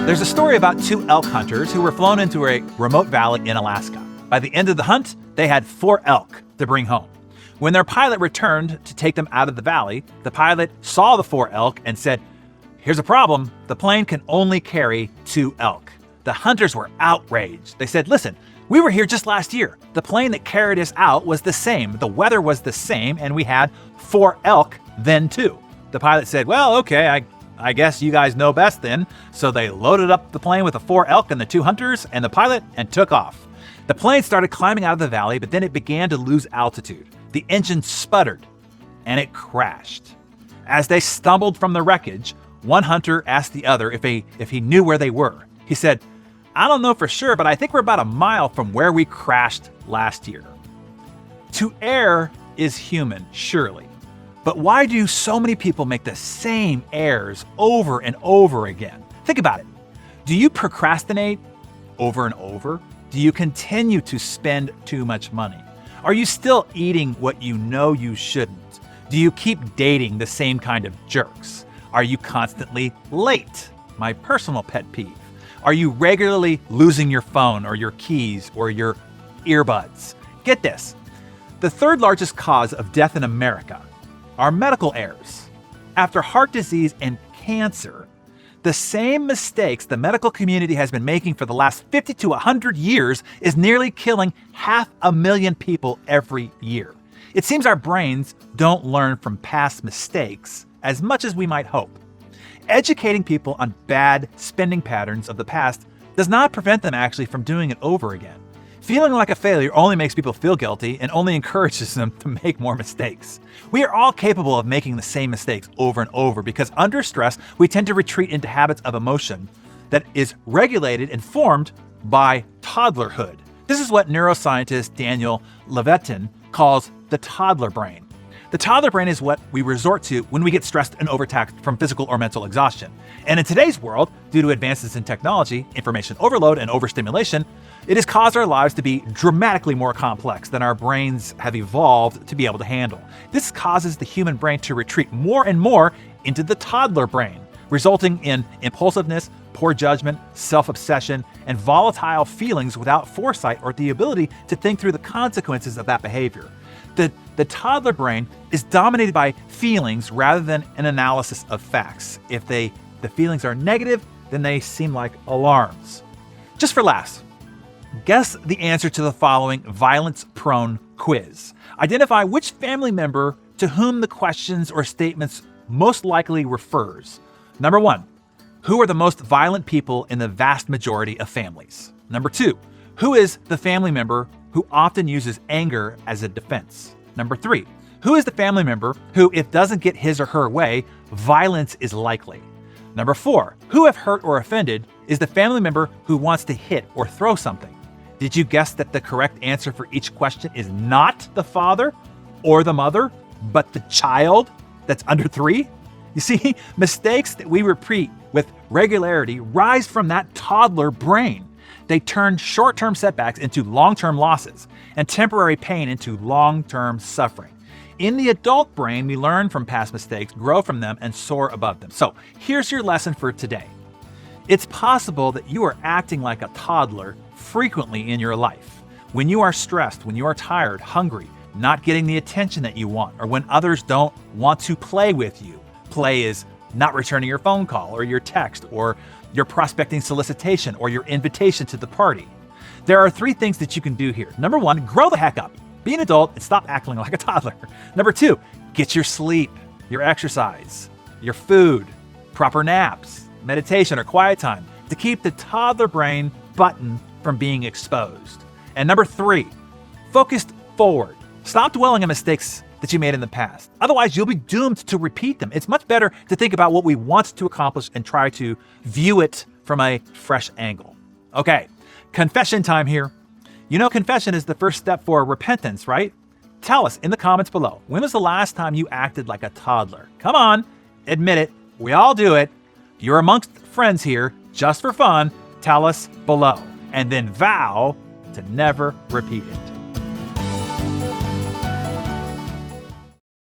There's a story about two elk hunters who were flown into a remote valley in Alaska. By the end of the hunt, they had 4 elk to bring home. When their pilot returned to take them out of the valley, the pilot saw the 4 elk and said, "Here's a problem. The plane can only carry 2 elk." The hunters were outraged. They said, "Listen, we were here just last year. The plane that carried us out was the same. The weather was the same, and we had 4 elk then too." The pilot said, "Well, okay, I guess you guys know best then." So they loaded up the plane with the 4 elk and the 2 hunters and the pilot and took off. The plane started climbing out of the valley, but then it began to lose altitude. The engine sputtered and it crashed. As they stumbled from the wreckage, one hunter asked the other if he knew where they were. He said, "I don't know for sure, but I think we're about a mile from where we crashed last year." To err is human, surely. But why do so many people make the same errors over and over again? Think about it. Do you procrastinate over and over? Do you continue to spend too much money? Are you still eating what you know you shouldn't? Do you keep dating the same kind of jerks? Are you constantly late? My personal pet peeve. Are you regularly losing your phone or your keys or your earbuds? Get this. The 3rd largest cause of death in America are medical errors. After heart disease and cancer, the same mistakes the medical community has been making for the last 50 to 100 years is nearly killing 500,000 people every year. It seems our brains don't learn from past mistakes as much as we might hope. Educating people on bad spending patterns of the past does not prevent them actually from doing it over again. Feeling like a failure only makes people feel guilty and only encourages them to make more mistakes. We are all capable of making the same mistakes over and over because under stress, we tend to retreat into habits of emotion that is regulated and formed by toddlerhood. This is what neuroscientist Daniel Levitin calls the toddler brain. The toddler brain is what we resort to when we get stressed and overtaxed from physical or mental exhaustion. And in today's world, due to advances in technology, information overload, and overstimulation, it has caused our lives to be dramatically more complex than our brains have evolved to be able to handle. This causes the human brain to retreat more and more into the toddler brain, resulting in impulsiveness, poor judgment, self-obsession, and volatile feelings without foresight or the ability to think through the consequences of that behavior. The toddler brain is dominated by feelings rather than an analysis of facts. If the feelings are negative, then they seem like alarms. Just for laughs, guess the answer to the following violence-prone quiz. Identify which family member to whom the questions or statements most likely refers. Number 1, who are the most violent people in the vast majority of families? Number 2, who is the family member who often uses anger as a defense? Number 3, who is the family member who, if doesn't get his or her way, violence is likely? Number 4, who, if hurt or offended, is the family member who wants to hit or throw something? Did you guess that the correct answer for each question is not the father or the mother, but the child that's under 3? You see, mistakes that we repeat with regularity rise from that toddler brain. They turn short-term setbacks into long-term losses and temporary pain into long-term suffering. In the adult brain, we learn from past mistakes, grow from them, and soar above them. So here's your lesson for today. It's possible that you are acting like a toddler frequently in your life. When you are stressed, when you are tired, hungry, not getting the attention that you want, or when others don't want to play with you. Play is not returning your phone call or your text or your prospecting solicitation or your invitation to the party. There are 3 things that you can do here. Number 1, grow the heck up. Be an adult and stop acting like a toddler. Number 2, get your sleep, your exercise, your food, proper naps, meditation or quiet time to keep the toddler brain button from being exposed. And number 3, focus forward. Stop dwelling on mistakes that you made in the past. Otherwise, you'll be doomed to repeat them. It's much better to think about what we want to accomplish and try to view it from a fresh angle. Okay, confession time here. You know, confession is the first step for repentance, right? Tell us in the comments below, when was the last time you acted like a toddler? Come on, admit it. We all do it. You're amongst friends here, just for fun. Tell us below, and then vow to never repeat it.